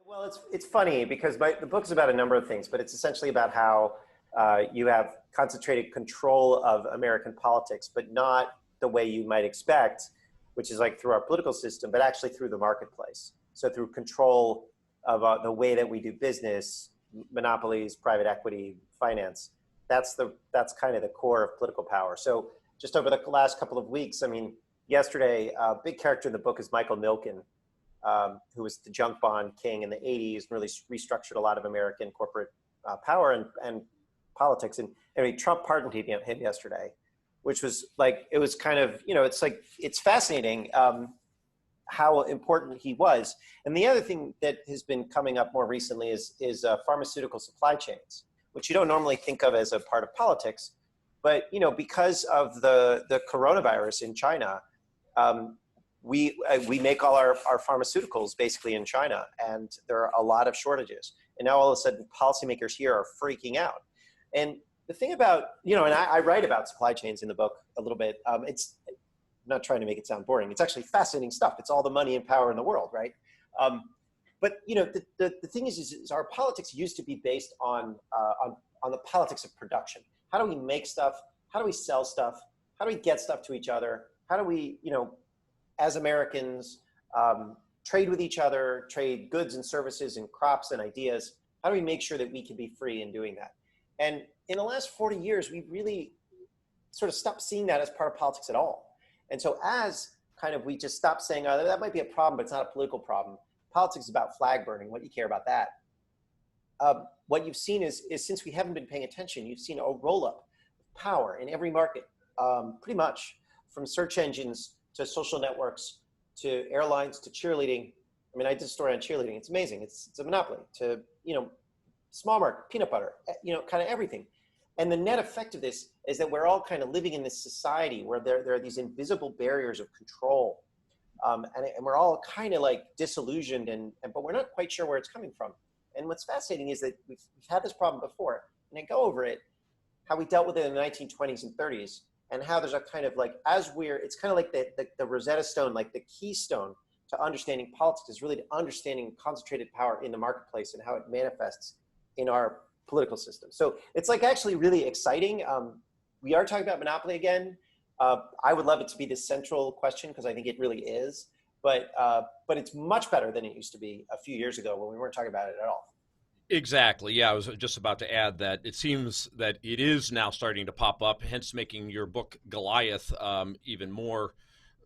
Well, it's funny because the book is about a number of things, but it's essentially about how you have concentrated control of American politics, but not the way you might expect, which is like through our political system, but actually through the marketplace. So through control of the way that we do business, monopolies, private equity, finance. That's kind of the core of political power. So just over the last couple of weeks, I mean, yesterday, a big character in the book is Michael Milken, who was the junk bond king in the 80s, really restructured a lot of American corporate power and politics. And anyway, Trump pardoned him yesterday, which was like, it was kind of, it's like, it's fascinating how important he was. And the other thing that has been coming up more recently is pharmaceutical supply chains, which you don't normally think of as a part of politics. But, because of the coronavirus in China, we make all our pharmaceuticals basically in China, and there are a lot of shortages. And now all of a sudden, policymakers here are freaking out. And the thing about, and I write about supply chains in the book a little bit. I'm not trying to make it sound boring. It's actually fascinating stuff. It's all the money and power in the world, right? But the thing is our politics used to be based on the politics of production. How do we make stuff? How do we sell stuff? How do we get stuff to each other? How do we, as Americans, trade with each other, trade goods and services and crops and ideas? How do we make sure that we can be free in doing that? And in the last 40 years, we really sort of stopped seeing that as part of politics at all. And so as kind of we just stopped saying, oh, that might be a problem, but it's not a political problem. Politics is about flag burning. What do you care about that? What you've seen is since we haven't been paying attention, you've seen a roll-up of power in every market, pretty much from search engines to social networks to airlines to cheerleading. I mean, I did a story on cheerleading. It's amazing. It's a monopoly to, small market, peanut butter, kind of everything. And the net effect of this is that we're all kind of living in this society where there are these invisible barriers of control. And we're all kind of like disillusioned, but we're not quite sure where it's coming from. And what's fascinating is that we've had this problem before, and I go over it, how we dealt with it in the 1920s and 30s, and how there's a kind of like, it's kind of like the Rosetta Stone, like the keystone to understanding politics is really to understanding concentrated power in the marketplace and how it manifests in our political system. So it's like actually really exciting. We are talking about monopoly again. I would love it to be the central question because I think it really is. But it's much better than it used to be a few years ago when we weren't talking about it at all. Exactly. Yeah, I was just about to add that it seems that it is now starting to pop up, hence making your book Goliath even more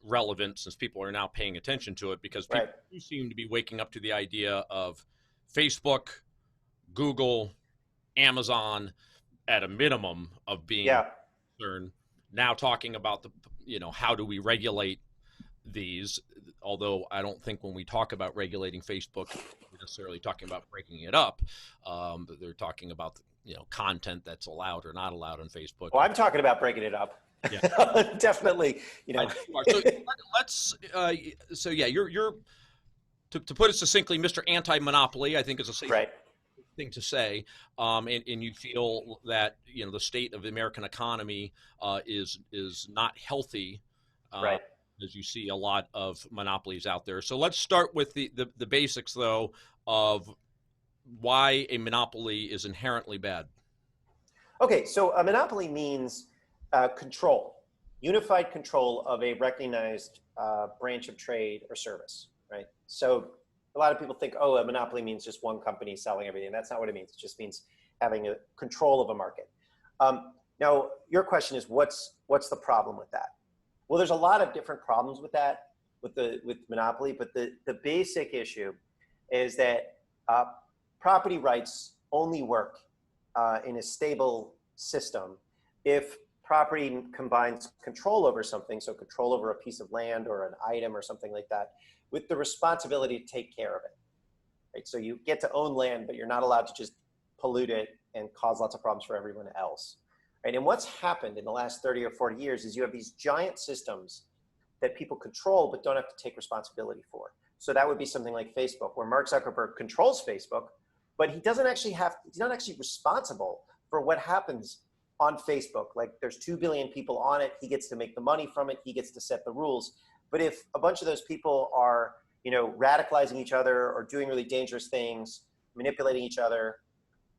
relevant since people are now paying attention to it, because people do seem to be waking up to the idea of Facebook, Google, Amazon at a minimum of being concerned. Now talking about how do we regulate these, although I don't think when we talk about regulating Facebook, we're necessarily talking about breaking it up. They're talking about content that's allowed or not allowed on Facebook. Well, I'm talking about breaking it up. Yeah. Definitely. So let's. So yeah, you're to put it succinctly, Mr. Anti-Monopoly, I think is a safe thing to say, and you feel that the state of the American economy is not healthy. As you see a lot of monopolies out there. So let's start with the basics, though, of why a monopoly is inherently bad. Okay, so a monopoly means control, unified control of a recognized branch of trade or service, right? So a lot of people think, oh, a monopoly means just one company selling everything. That's not what it means. It just means having a control of a market. Now, your question is, what's the problem with that? Well, there's a lot of different problems with that, with monopoly, but the basic issue is that property rights only work in a stable system if property combines control over something, so control over a piece of land or an item or something like that, with the responsibility to take care of it. Right? So you get to own land, but you're not allowed to just pollute it and cause lots of problems for everyone else. Right? And what's happened in the last 30 or 40 years is you have these giant systems that people control but don't have to take responsibility for. So that would be something like Facebook, where Mark Zuckerberg controls Facebook, but he's not actually responsible for what happens on Facebook. Like there's 2 billion people on it. He gets to make the money from it. He gets to set the rules. But if a bunch of those people are radicalizing each other or doing really dangerous things, manipulating each other,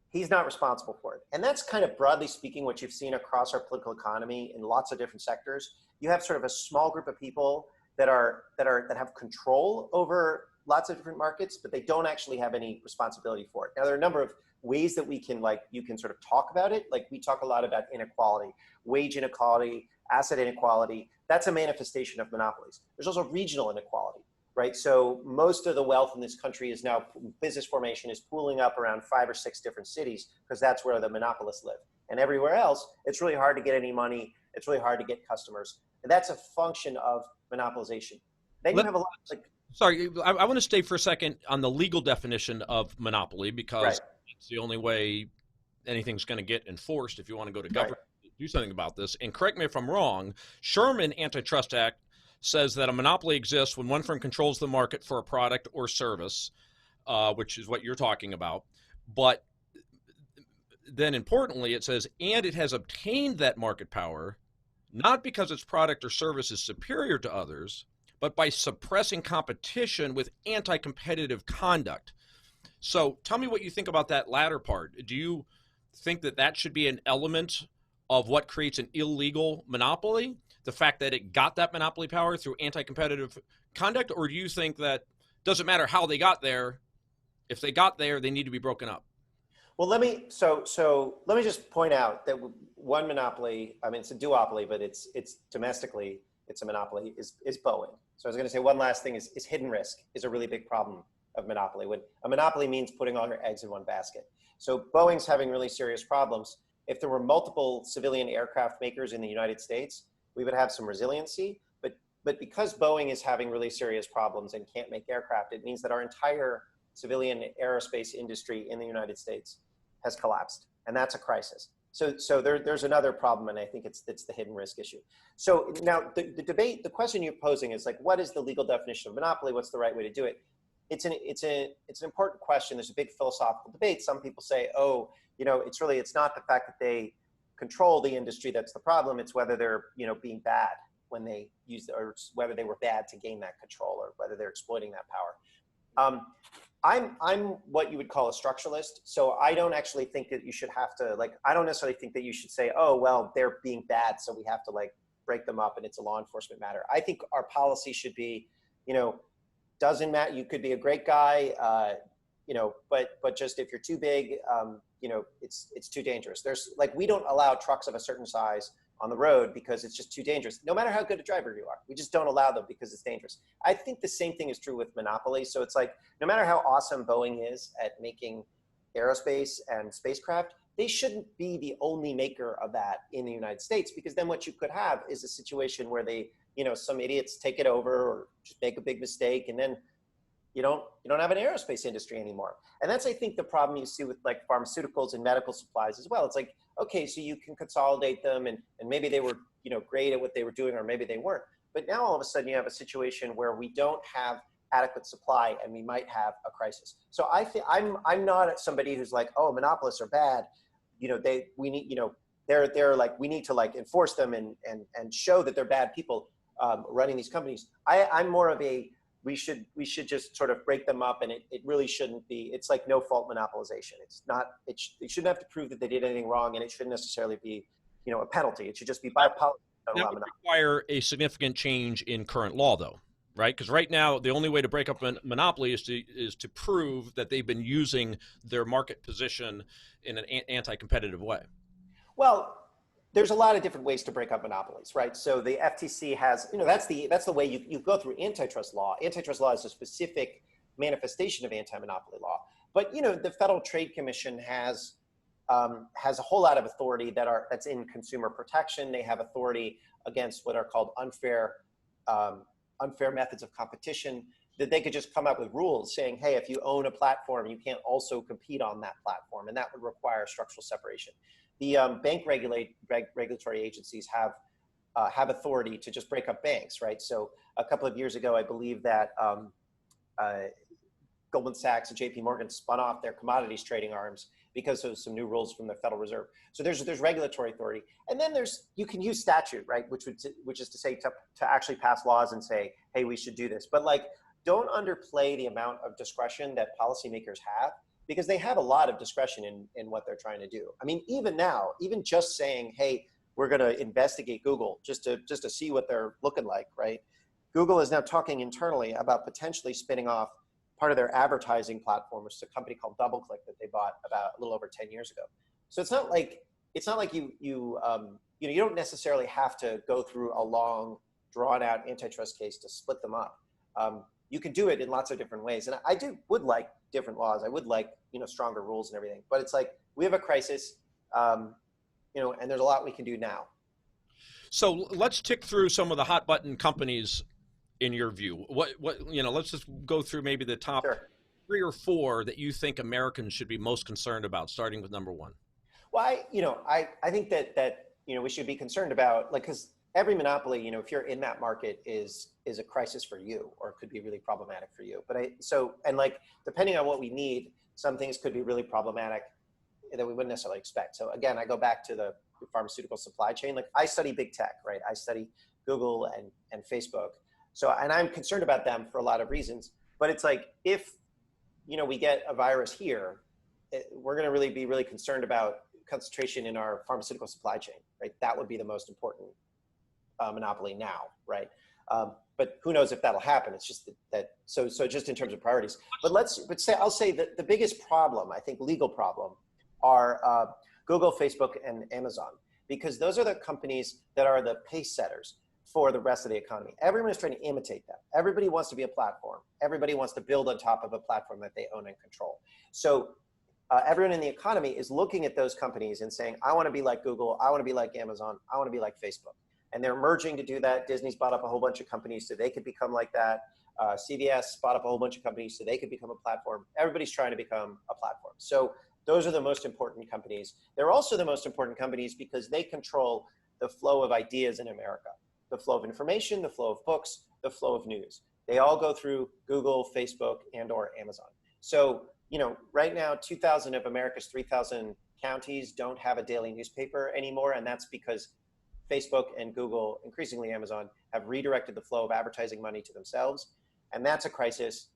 he's not responsible for it. And that's kind of broadly speaking what you've seen across our political economy in lots of different sectors. You have sort of a small group of people that have control over lots of different markets, but they don't actually have any responsibility for it. Now, there are a number of ways that you can sort of talk about it. Like we talk a lot about inequality, wage inequality, asset inequality. That's a manifestation of monopolies. There's also regional inequality, right? So most of the wealth in this country is now, business formation is pooling up around 5 or 6 different cities because that's where the monopolists live. And everywhere else, it's really hard to get any money. It's really hard to get customers. And that's a function of monopolization. Then you have a lot of Sorry, I want to stay for a second on the legal definition of monopoly, because right. it's the only way anything's going to get enforced if you want to go to government to do something about this. And correct me if I'm wrong, Sherman Antitrust Act says that a monopoly exists when one firm controls the market for a product or service, which is what you're talking about. But then importantly, it says, and it has obtained that market power, not because its product or service is superior to others, but by suppressing competition with anti-competitive conduct. So tell me what you think about that latter part. Do you think that that should be an element of what creates an illegal monopoly, the fact that it got that monopoly power through anti-competitive conduct? Or do you think that doesn't matter how they got there, if they got there, they need to be broken up? Well, let me just point out that one monopoly, I mean, it's a duopoly, but it's domestically, it's a monopoly, is Boeing. So I was going to say one last thing is hidden risk is a really big problem of monopoly. When a monopoly means putting all your eggs in one basket. So Boeing's having really serious problems. If there were multiple civilian aircraft makers in the United States, we would have some resiliency. But because Boeing is having really serious problems and can't make aircraft, it means that our entire civilian aerospace industry in the United States has collapsed, and that's a crisis. So there's another problem, and I think it's the hidden risk issue. So now the debate, the question you're posing is like, what is the legal definition of monopoly? What's the right way to do it? It's an important question. There's a big philosophical debate. Some people say, oh, it's not the fact that they control the industry that's the problem. It's whether they're being bad when they use, or whether they were bad to gain that control, or whether they're exploiting that power. I'm what you would call a structuralist. So I don't actually think that you should have to I don't necessarily think that you should say, oh, well, they're being bad, so we have to break them up and it's a law enforcement matter. I think our policy should be, doesn't matter. You could be a great guy, but just if you're too big, it's too dangerous. We don't allow trucks of a certain size on the road because it's just too dangerous. No matter how good a driver you are, we just don't allow them because it's dangerous. I think the same thing is true with monopoly. So it's no matter how awesome Boeing is at making aerospace and spacecraft, they shouldn't be the only maker of that in the United States, because then what you could have is a situation where they, some idiots take it over or just make a big mistake, and then you don't have an aerospace industry anymore. And that's, I think, the problem you see with pharmaceuticals and medical supplies as well. It's okay, so you can consolidate them, and maybe they were, great at what they were doing, or maybe they weren't. But now all of a sudden you have a situation where we don't have adequate supply and we might have a crisis. So I think I'm not somebody who's oh, monopolists are bad. We need to enforce them and show that they're bad people running these companies. I'm more of a, we should just sort of break them up, and it really shouldn't be. It's no fault monopolization. It's not. It shouldn't have to prove that they did anything wrong, and it shouldn't necessarily be, a penalty. It should just be by policy. That would require a significant change in current law, though, right? Because right now, the only way to break up a monopoly is to prove that they've been using their market position in an anti-competitive way. Well, there's a lot of different ways to break up monopolies, right? So the FTC has, that's the way you go through antitrust law. Antitrust law is a specific manifestation of anti-monopoly law. But the Federal Trade Commission has a whole lot of authority that's in consumer protection. They have authority against what are called unfair methods of competition, that they could just come up with rules saying, hey, if you own a platform, you can't also compete on that platform, and that would require structural separation. The bank regulatory agencies have authority to just break up banks, right? So a couple of years ago, I believe that Goldman Sachs and JP Morgan spun off their commodities trading arms because of some new rules from the Federal Reserve. So there's regulatory authority, and then you can use statute, right? Which is to say to actually pass laws and say, hey, we should do this. But don't underplay the amount of discretion that policymakers have, because they have a lot of discretion in what they're trying to do. I mean, even now, even just saying, hey, we're going to investigate Google just to see what they're looking like, right? Google is now talking internally about potentially spinning off part of their advertising platform, which is a company called DoubleClick that they bought about a little over 10 years ago. So it's not like you don't necessarily have to go through a long, drawn out antitrust case to split them up. You can do it in lots of different ways. And I would like different laws. I would like, stronger rules and everything, but it's like, we have a crisis, and there's a lot we can do now. So let's tick through some of the hot button companies in your view. Let's just go through maybe the top Sure. 3 or 4 that you think Americans should be most concerned about, starting with number 1. Well, I think that we should be concerned about, because every monopoly, if you're in that market, is a crisis for you, or it could be really problematic for you. But depending on what we need, some things could be really problematic that we wouldn't necessarily expect. So again, I go back to the pharmaceutical supply chain. Like, I study big tech, right? I study Google and Facebook. So, and I'm concerned about them for a lot of reasons. But it's like, if we get a virus here, we're going to really be really concerned about concentration in our pharmaceutical supply chain, right? That would be the most important monopoly now, right? But who knows if that'll happen? It's just so just in terms of priorities. I'll say that the biggest problem, I think, legal problem, are Google, Facebook, and Amazon, because those are the companies that are the pace setters for the rest of the economy. Everyone is trying to imitate them. Everybody wants to be a platform. Everybody wants to build on top of a platform that they own and control. So everyone in the economy is looking at those companies and saying, I want to be like Google, I want to be like Amazon, I want to be like Facebook. And they're merging to do that. Disney's bought up a whole bunch of companies so they could become like that. CVS bought up a whole bunch of companies so they could become a platform. Everybody's trying to become a platform. So those are the most important companies. They're also the most important companies because they control the flow of ideas in America, the flow of information, the flow of books, the flow of news. They all go through Google, Facebook, and or Amazon. So, right now, 2,000 of America's 3,000 counties don't have a daily newspaper anymore. And that's because Facebook and Google, increasingly Amazon, have redirected the flow of advertising money to themselves. And that's a crisis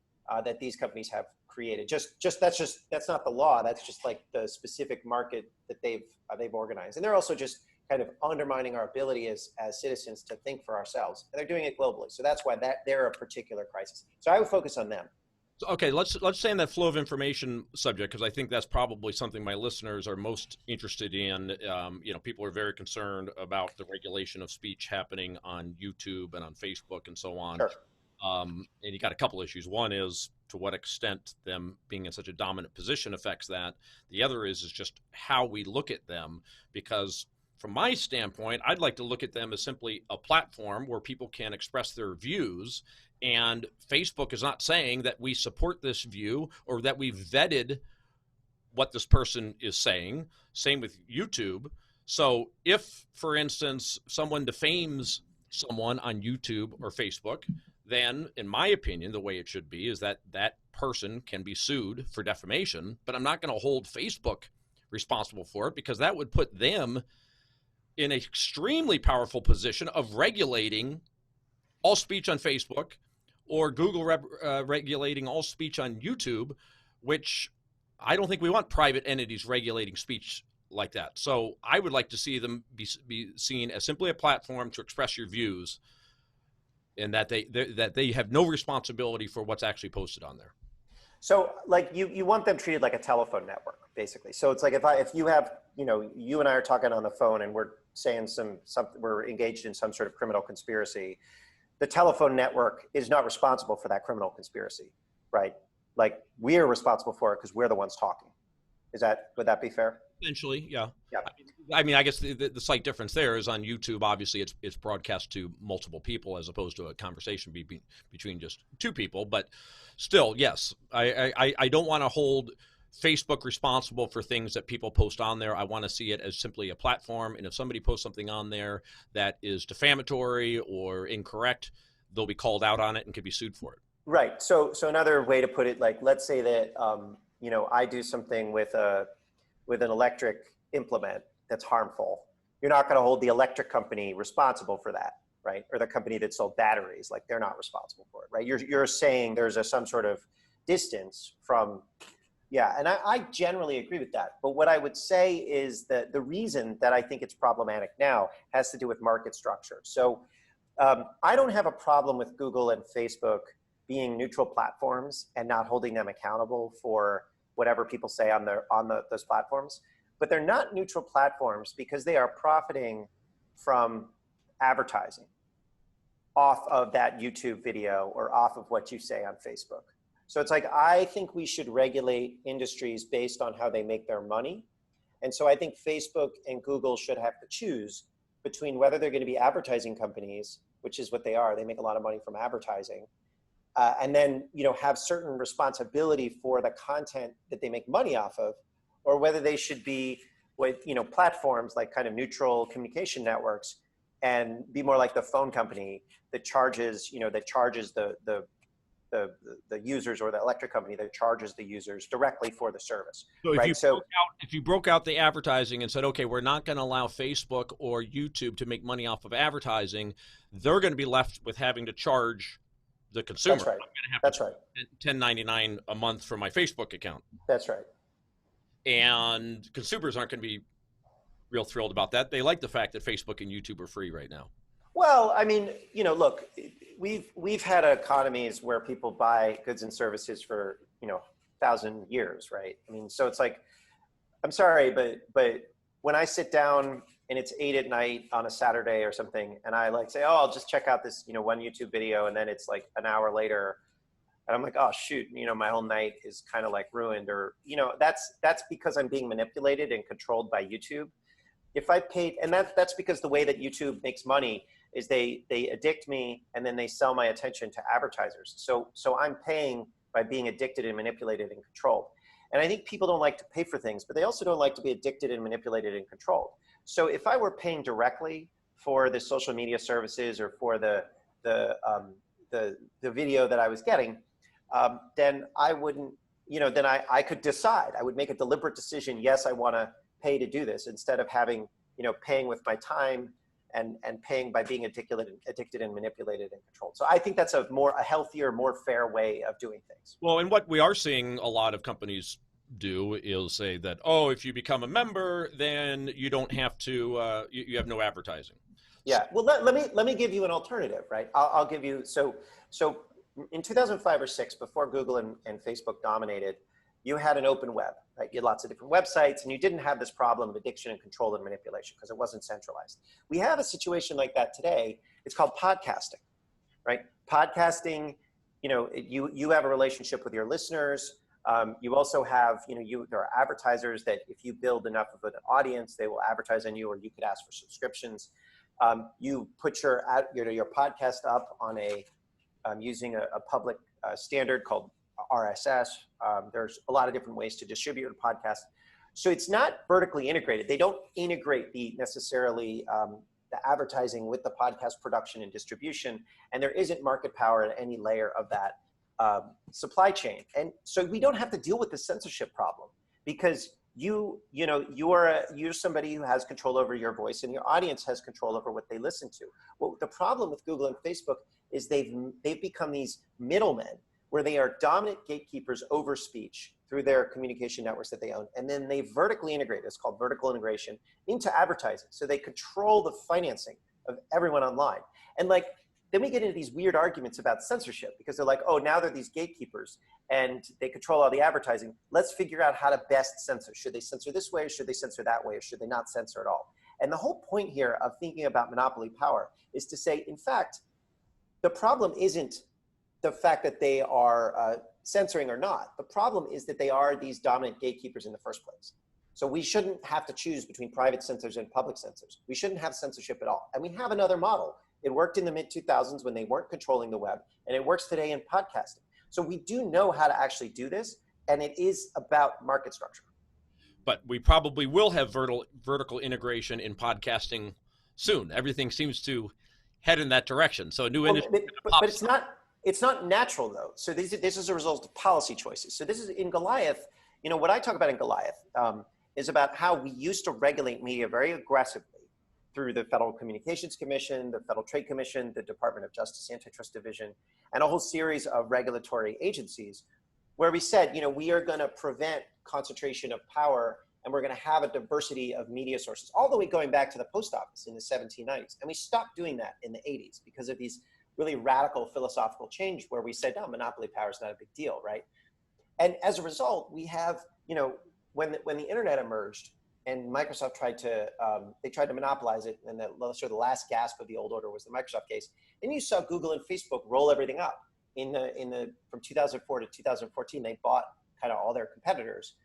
that these companies have created. That's not the law. That's just like the specific market that they've organized. And they're also just kind of undermining our ability as citizens to think for ourselves. And they're doing it globally. So that's why they're a particular crisis. So I would focus on them. Okay, let's stay on that flow of information subject, because I think that's probably something my listeners are most interested in. People are very concerned about the regulation of speech happening on YouTube and on Facebook and so on. Sure. And you got a couple issues. One is to what extent them being in such a dominant position affects that. The other is just how we look at them, because from my standpoint, I'd like to look at them as simply a platform where people can express their views. And Facebook is not saying that we support this view or that we've vetted what this person is saying. Same with YouTube. So if, for instance, someone defames someone on YouTube or Facebook, then in my opinion, the way it should be is that that person can be sued for defamation, but I'm not going to hold Facebook responsible for it, because that would put them in an extremely powerful position of regulating all speech on Facebook, or Google regulating all speech on YouTube, which I don't think we want private entities regulating speech like that. So I would like to see them be seen as simply a platform to express your views, and that they have no responsibility for what's actually posted on there. So like you want them treated like a telephone network, basically. So it's like if you have, you and I are talking on the phone and we're saying we're engaged in some sort of criminal conspiracy, the telephone network is not responsible for that criminal conspiracy, right? Like, we are responsible for it because we're the ones talking. Would that be fair? Essentially, yeah. Yeah. I mean, I guess the slight difference there is on YouTube, obviously it's broadcast to multiple people as opposed to a conversation between just two people. But still, yes, I don't want to hold Facebook responsible for things that people post on there. I want to see it as simply a platform. And if somebody posts something on there that is defamatory or incorrect, they'll be called out on it and could be sued for it. Right. So another way to put it, like, let's say that, I do something with an electric implement that's harmful. You're not going to hold the electric company responsible for that, right? Or the company that sold batteries, like they're not responsible for it, right? You're saying there's some sort of distance from, yeah, and I generally agree with that. But what I would say is that the reason that I think it's problematic now has to do with market structure. So I don't have a problem with Google and Facebook being neutral platforms and not holding them accountable for whatever people say on those platforms. But they're not neutral platforms because they are profiting from advertising off of that YouTube video or off of what you say on Facebook. So it's like, I think we should regulate industries based on how they make their money. And so I think Facebook and Google should have to choose between whether they're going to be advertising companies, which is what they are. They make a lot of money from advertising. And then, have certain responsibility for the content that they make money off of, or whether they should be with, platforms like kind of neutral communication networks and be more like the phone company that charges, the users, or the electric company that charges the users directly for the service. So right? If you broke out the advertising and said, okay, we're not going to allow Facebook or YouTube to make money off of advertising, they're going to be left with having to charge the consumer. That's right. I'm going to have That's to right. $10.99 a month for my Facebook account. That's right. And consumers aren't going to be real thrilled about that. They like the fact that Facebook and YouTube are free right now. Well, I mean, look, we've had economies where people buy goods and services for 1,000 years, right? I mean, so it's like, I'm sorry, but when I sit down and it's 8 at night on a Saturday or something, and I say, oh, I'll just check out this one YouTube video, and then it's like an hour later, and I'm like, oh shoot, my whole night is kind of ruined, or that's because I'm being manipulated and controlled by YouTube. If I paid, and that's because the way that YouTube makes money is they addict me, and then they sell my attention to advertisers. So I'm paying by being addicted and manipulated and controlled. And I think people don't like to pay for things, but they also don't like to be addicted and manipulated and controlled. So if I were paying directly for the social media services or for the video that I was getting, then I wouldn't, then I could decide. I would make a deliberate decision. Yes, I want to pay to do this, instead of having, paying with my time and paying by being addicted and manipulated and controlled. So I think that's a healthier, more fair way of doing things. Well, and what we are seeing a lot of companies do is say that, oh, if you become a member, then you don't have to, you have no advertising. Yeah. Well, let me give you an alternative, right? I'll give you, so in 2005 or 6, before Google and Facebook dominated, you had an open web, right? You had lots of different websites, and you didn't have this problem of addiction and control and manipulation because it wasn't centralized. We have a situation like that today. It's called podcasting, right? Podcasting, you have a relationship with your listeners. You also have, there are advertisers that if you build enough of an audience, they will advertise on you, or you could ask for subscriptions. You put your podcast up on using a public standard called RSS. There's a lot of different ways to distribute your podcast. So it's not vertically integrated. They don't integrate necessarily the advertising with the podcast production and distribution. And there isn't market power at any layer of that supply chain. And so we don't have to deal with the censorship problem, because you're somebody who has control over your voice, and your audience has control over what they listen to. Well, the problem with Google and Facebook is they've become these middlemen, where they are dominant gatekeepers over speech through their communication networks that they own. And then they vertically integrate, it's called vertical integration, into advertising. So they control the financing of everyone online. And then we get into these weird arguments about censorship, because they're like, oh, now they're these gatekeepers and they control all the advertising. Let's figure out how to best censor. Should they censor this way, or should they censor that way, or should they not censor at all? And the whole point here of thinking about monopoly power is to say, in fact, the problem isn't the fact that they are censoring or not. The problem is that they are these dominant gatekeepers in the first place. So we shouldn't have to choose between private censors and public censors. We shouldn't have censorship at all. And we have another model. It worked in the mid-2000s when they weren't controlling the web, and it works today in podcasting. So we do know how to actually do this, and it is about market structure. But we probably will have vertical integration in podcasting soon. Everything seems to head in that direction. So a new industry. But it's not natural, though. So this is a result of policy choices. So this is in Goliath. What I talk about in Goliath is about how we used to regulate media very aggressively through the Federal Communications Commission, the Federal Trade Commission, the Department of Justice Antitrust Division, and a whole series of regulatory agencies where we said, we are going to prevent concentration of power, and we're going to have a diversity of media sources, all the way going back to the post office in the 1790s. And we stopped doing that in the 80s because of these really radical philosophical change where we said, no, monopoly power is not a big deal, right? And as a result, we have, when the internet emerged and Microsoft tried to monopolize it, and the last gasp of the old order was the Microsoft case. Then you saw Google and Facebook roll everything up from 2004 to 2014. They bought kind of all their competitors,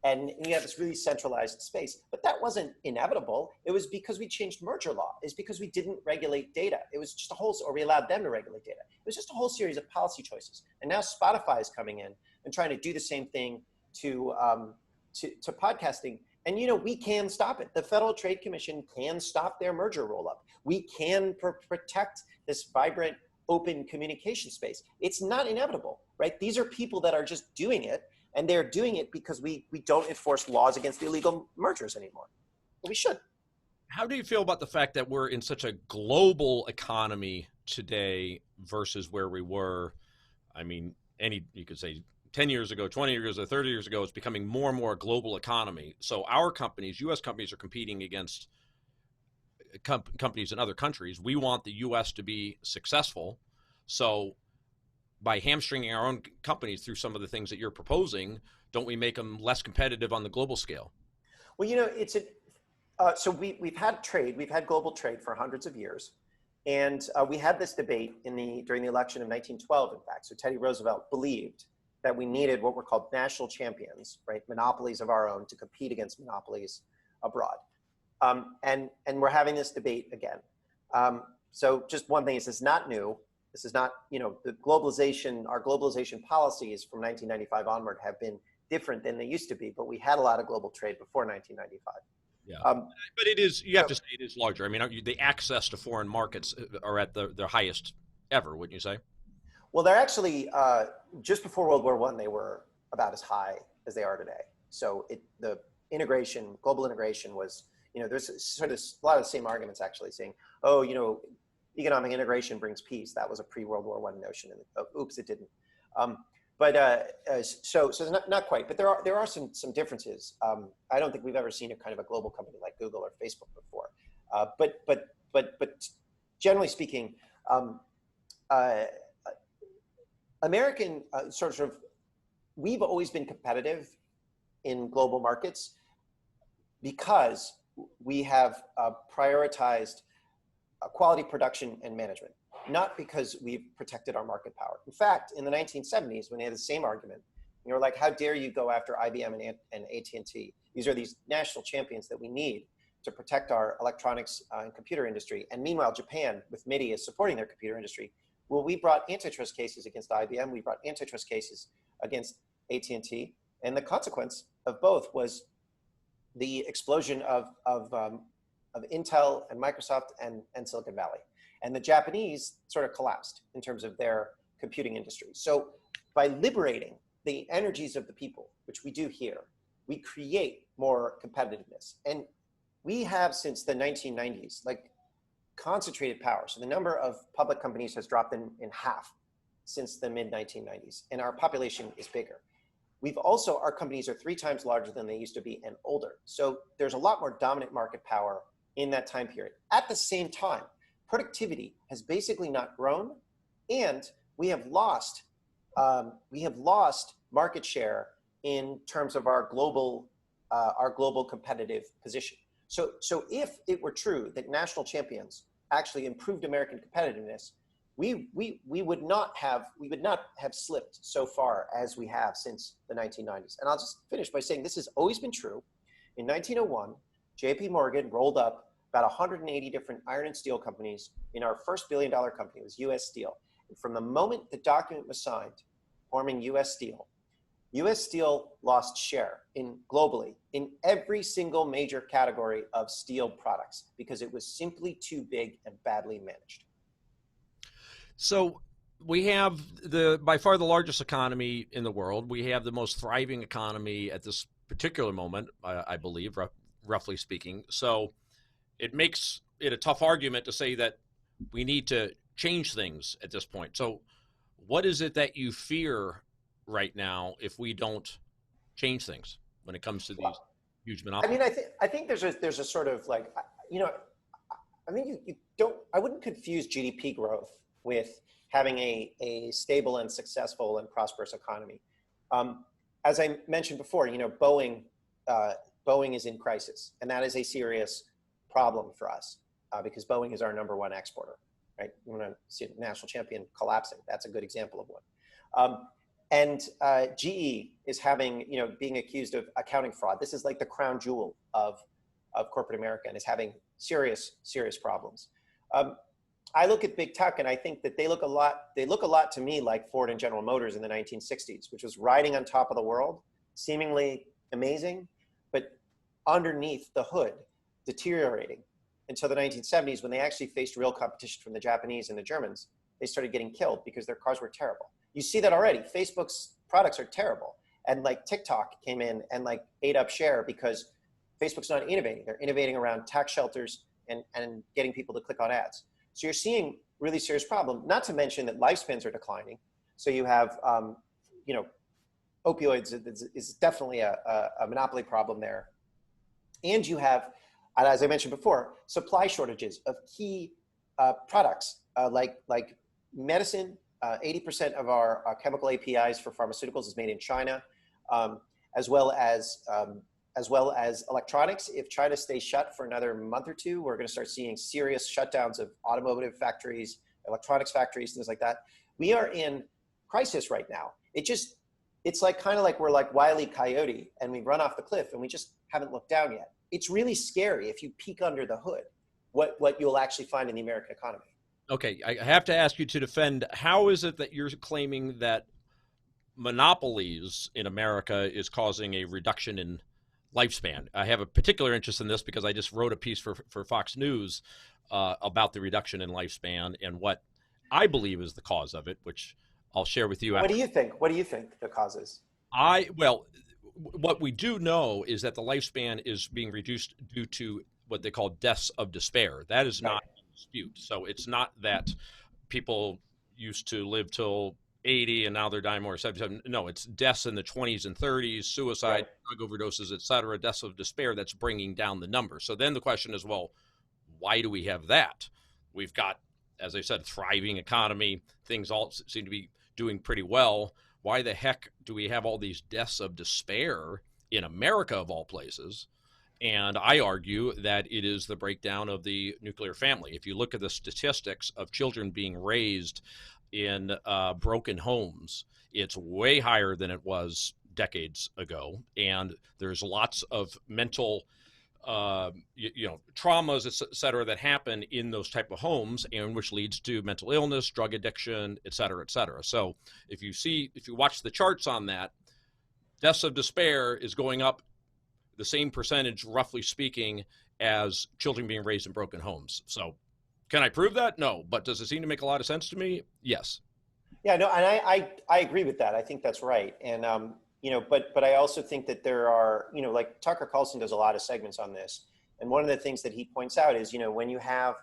and you have this really centralized space. But that wasn't inevitable. It was because we changed merger law. It's because we didn't regulate data. It was just or we allowed them to regulate data. It was just a whole series of policy choices. And now Spotify is coming in and trying to do the same thing to podcasting. And we can stop it. The Federal Trade Commission can stop their merger roll-up. We can protect this vibrant, open communication space. It's not inevitable, right? These are people that are just doing it, and they're doing it because we don't enforce laws against illegal mergers anymore. But we should. How do you feel about the fact that we're in such a global economy today versus where we were? I mean, you could say 10 years ago, 20 years ago, 30 years ago, it's becoming more and more a global economy. So our companies, U.S. companies, are competing against companies in other countries. We want the U.S. to be successful. So by hamstringing our own companies through some of the things that you're proposing, don't we make them less competitive on the global scale? Well, so we've had trade, we've had global trade for hundreds of years. And we had this debate during the election of 1912, in fact. So Teddy Roosevelt believed that we needed what were called national champions, right? Monopolies of our own to compete against monopolies abroad. And we're having this debate again. So just one thing is, it's not new. This is not, our globalization policies from 1995 onward have been different than they used to be, but we had a lot of global trade before 1995. Yeah, but it is, you have to say it is larger. I mean, the access to foreign markets are at their highest ever, wouldn't you say? Well, they're actually, just before World War I, they were about as high as they are today. So the global integration was, there's sort of a lot of the same arguments actually saying, economic integration brings peace. That was a pre-World War I notion. And oops, it didn't. So not quite, but there are some differences. I don't think we've ever seen a kind of a global company like Google or Facebook before. But generally speaking, American we've always been competitive in global markets because we have prioritized quality production and management, not because we've protected our market power. In fact, in the 1970s, when they had the same argument, you were like, how dare you go after IBM and AT&T? These are these national champions that we need to protect our electronics and computer industry. And meanwhile, Japan, with MIDI, is supporting their computer industry. Well, we brought antitrust cases against IBM. We brought antitrust cases against AT&T. And the consequence of both was the explosion of Intel and Microsoft and Silicon Valley. And the Japanese sort of collapsed in terms of their computing industry. So by liberating the energies of the people, which we do here, we create more competitiveness. And we have, since the 1990s, concentrated power. So the number of public companies has dropped in half since the mid-1990s, and our population is bigger. Our companies are 3 times larger than they used to be and older. So there's a lot more dominant market power in that time period. At the same time, productivity has basically not grown, and we have lost market share in terms of our global competitive position. So if it were true that national champions actually improved American competitiveness, we would not have slipped so far as we have since the 1990s. And I'll just finish by saying this has always been true. In 1901, J.P. Morgan rolled up about 180 different iron and steel companies in our first billion-dollar company. It was U.S. Steel. And from the moment the document was signed, forming U.S. Steel lost share globally in every single major category of steel products because it was simply too big and badly managed. So we have by far the largest economy in the world. We have the most thriving economy at this particular moment, I believe, roughly speaking. So it makes it a tough argument to say that we need to change things at this point. So what is it that you fear right now if we don't change things when it comes to these Well, huge I monopolies? mean, I think there's a sort of like, you know, I think you don't, I wouldn't confuse GDP growth with having a stable and successful and prosperous economy. Um, as I mentioned before, uh, Boeing is in crisis, and that is a serious problem for us because Boeing is our number one exporter, right? You want to see a national champion collapsing. That's a good example of one. And GE is being accused of accounting fraud. This is like the crown jewel of corporate America and is having serious problems. Um, I look at big tech and I think that they look a lot to me like Ford and General Motors in the 1960s, which was riding on top of the world, seemingly amazing, but underneath the hood, deteriorating until the 1970s when they actually faced real competition from the Japanese and the Germans. They started getting killed because their cars were terrible. You see that already. Facebook's products are terrible. And like TikTok came in and like ate up share because Facebook's not innovating. They're innovating around tax shelters and getting people to click on ads. So you're seeing really serious problem, not to mention that lifespans are declining. So you have, you know, opioids is definitely a monopoly problem there. And you have, as I mentioned before, supply shortages of key products like medicine. 80% of our chemical APIs for pharmaceuticals is made in China, um, as well as as well as electronics. If China stays shut for another month or two, we're going to start seeing serious shutdowns of automotive factories, electronics factories, things like that. We are in crisis right now. It's like kind of like we're like Wile E. Coyote and we run off the cliff and we just haven't looked down yet. It's really scary if you peek under the hood, what you'll actually find in the American economy. Okay, I have to ask you to defend. How is it that you're claiming that monopolies in America is causing a reduction in lifespan? I have a particular interest in this because I just wrote a piece for Fox News about the reduction in lifespan and what I believe is the cause of it, which I'll share with you What after. do you think? What do you think the cause is? Well, what we do know is that the lifespan is being reduced due to what they call deaths of despair. That is Right. not in dispute. So it's not that people used to live till 80 and now they're dying more 77. No, it's deaths in the 20s and 30s, suicide, Right. drug overdoses, et cetera, deaths of despair that's bringing down the number. So then the question is, well, why do we have that? We've got, as I said, thriving economy. Things all seem to be doing pretty well. Why the heck do we have all these deaths of despair in America, of all places? And I argue that it is the breakdown of the nuclear family. If you look at the statistics of children being raised in broken homes, it's way higher than it was decades ago. And there's lots of mental traumas, et cetera, that happen in those type of homes, and which leads to mental illness, drug addiction, et cetera, et cetera. So if you watch the charts on that, deaths of despair is going up the same percentage, roughly speaking, as children being raised in broken homes. So can I prove that? No. But does it seem to make a lot of sense to me? Yes. Yeah, no, and I agree with that. I think that's right. And but I also think that there are, like Tucker Carlson does a lot of segments on this. And one of the things that he points out is, when you have,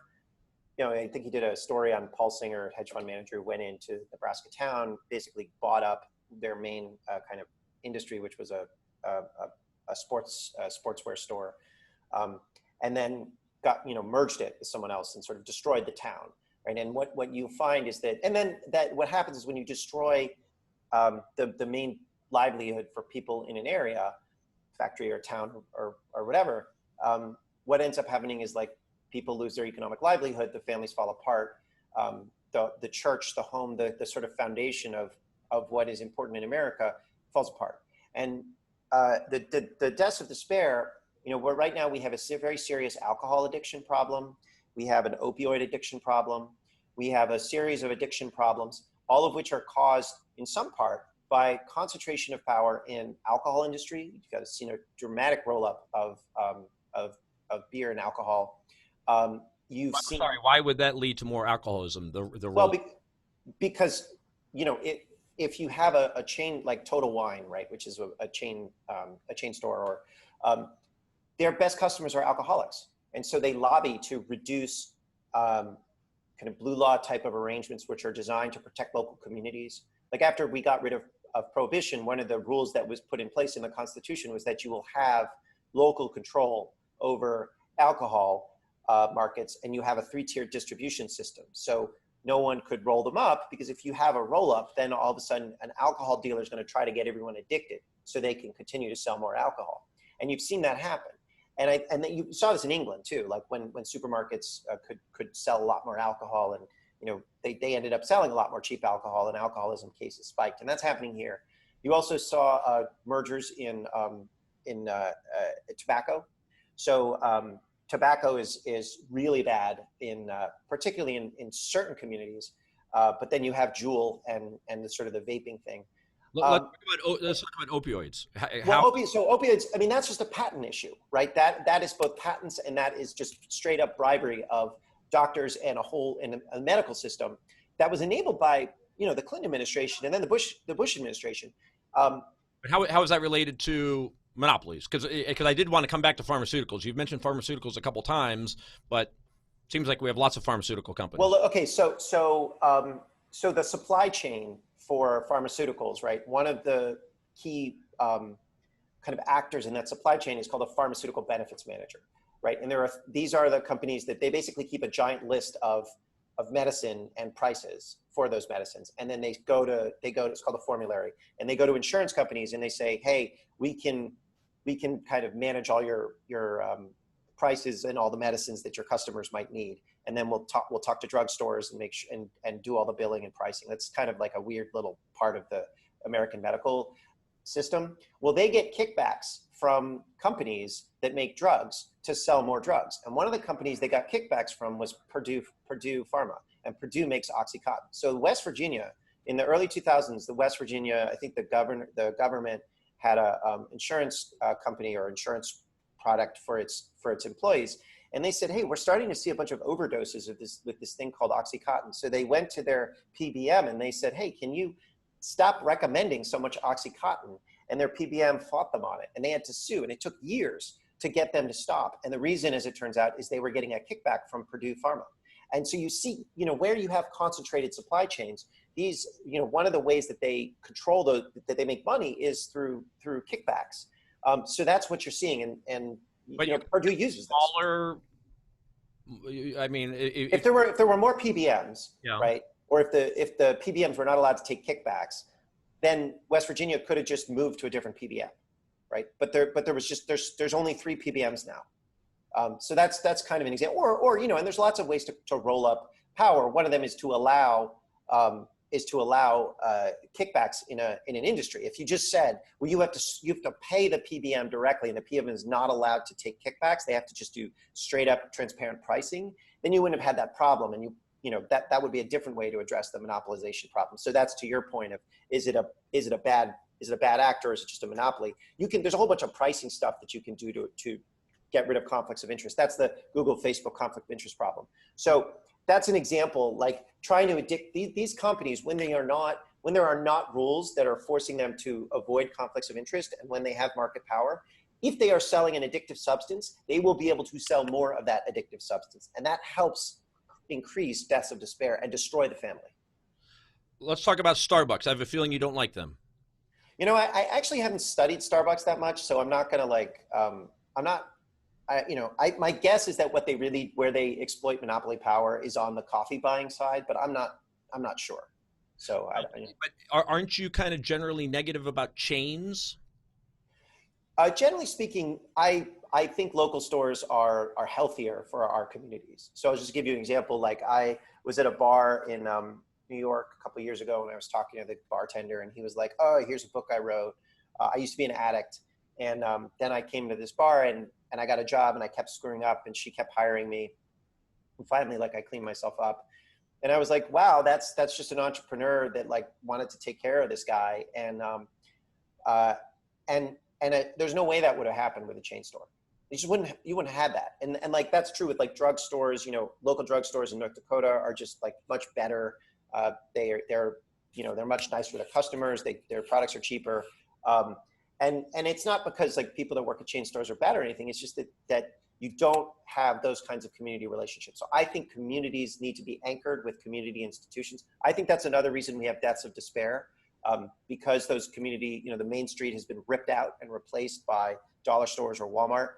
I think he did a story on Paul Singer, hedge fund manager, who went into Nebraska town, basically bought up their main kind of industry, which was a sportswear store, and then merged it with someone else and sort of destroyed the town. Right. And what you find is that, and then that what happens is when you destroy the main livelihood for people in an area, factory or town or whatever, what ends up happening is like people lose their economic livelihood, the families fall apart, the church, the home, the sort of foundation of what is important in America falls apart. And the deaths of despair, where right now we have a very serious alcohol addiction problem. We have an opioid addiction problem. We have a series of addiction problems, all of which are caused in some part by concentration of power in alcohol industry. You've got seen a dramatic roll up of beer and alcohol. You've I'm seen, sorry. Why would that lead to more alcoholism? The well, role. because, if you have a chain like Total Wine, right, which is a chain store, or their best customers are alcoholics. And so they lobby to reduce kind of blue law type of arrangements, which are designed to protect local communities. Like after we got rid of prohibition, one of the rules that was put in place in the Constitution was that you will have local control over alcohol markets, and you have a 3-tiered distribution system. So no one could roll them up, because if you have a roll up, then all of a sudden an alcohol dealer is going to try to get everyone addicted so they can continue to sell more alcohol. And you've seen that happen. And then you saw this in England too, like when supermarkets could sell a lot more alcohol, and they ended up selling a lot more cheap alcohol, and alcoholism cases spiked, and that's happening here. You also saw mergers in tobacco. So tobacco is really bad particularly in certain communities, but then you have Juul and the sort of the vaping thing. Let's talk about opioids. Opioids, I mean, that's just a patent issue, right? That is both patents, and that is just straight up bribery of doctors and a medical system that was enabled by, the Clinton administration and then the Bush administration. But how is that related to monopolies? Because I did want to come back to pharmaceuticals. You've mentioned pharmaceuticals a couple times, but it seems like we have lots of pharmaceutical companies. Well, okay, so the supply chain for pharmaceuticals, right? One of the key kind of actors in that supply chain is called a pharmaceutical benefits manager, right? And these are the companies that they basically keep a giant list of medicine and prices for those medicines, and then they go to it's called a formulary, and they go to insurance companies and they say, hey, we can kind of manage all your prices and all the medicines that your customers might need, and then we'll talk to drugstores and make sure and do all the billing and pricing. That's kind of like a weird little part of the American medical system. Well, they get kickbacks from companies that make drugs to sell more drugs, and one of the companies they got kickbacks from was Purdue Pharma, and Purdue makes OxyContin. So West Virginia, in the early 2000s, I think the government had a insurance company or insurance product for its employees, and they said, hey, we're starting to see a bunch of overdoses with this thing called OxyContin. So they went to their PBM and they said, hey, can you stop recommending so much OxyContin? And their PBM fought them on it, and they had to sue, and it took years to get them to stop. And the reason, as it turns out, is they were getting a kickback from Purdue Pharma. And so you see, where you have concentrated supply chains, these, one of the ways that they control that they make money is through kickbacks. So that's what you're seeing, and Purdue uses this. Stoller, I mean, if there were more PBMs, yeah, right, or if the PBMs were not allowed to take kickbacks, then West Virginia could have just moved to a different PBM, right? But there's only 3 PBMs now. So that's kind of an example, or and there's lots of ways to roll up power. One of them is to allow kickbacks in an industry. If you just said, well, you have to pay the PBM directly, and the PBM is not allowed to take kickbacks, they have to just do straight up transparent pricing, then you wouldn't have had that problem, and that would be a different way to address the monopolization problem. So that's to your point of, is it a bad actor, or is it just a monopoly? There's a whole bunch of pricing stuff that you can do to get rid of conflicts of interest. That's the Google, Facebook conflict of interest problem. So that's an example, like trying to addict these companies when there are not rules that are forcing them to avoid conflicts of interest, and when they have market power. If they are selling an addictive substance, they will be able to sell more of that addictive substance, and that helps increase deaths of despair and destroy the family. Let's talk about Starbucks. I have a feeling you don't like them. I actually haven't studied Starbucks that much, so I'm not gonna my guess is that where they exploit monopoly power is on the coffee buying side, but I'm not sure. So, but aren't you kind of generally negative about chains? Generally speaking, I think local stores are healthier for our communities. So I'll just give you an example. Like, I was at a bar in New York a couple of years ago, and I was talking to the bartender, and he was like, "Oh, here's a book I wrote. I used to be an addict, and then I came to this bar and I got a job, and I kept screwing up, and she kept hiring me. And finally, I cleaned myself up." And I was like, wow, that's just an entrepreneur that wanted to take care of this guy. And there's no way that would have happened with a chain store. You wouldn't have had that. And that's true with drugstores. Local drugstores in North Dakota are just much better. They're much nicer to customers. Their products are cheaper. And it's not because like people that work at chain stores are bad or anything. It's just that you don't have those kinds of community relationships. So I think communities need to be anchored with community institutions. I think that's another reason we have deaths of despair, because those community, the main street has been ripped out and replaced by dollar stores or Walmart.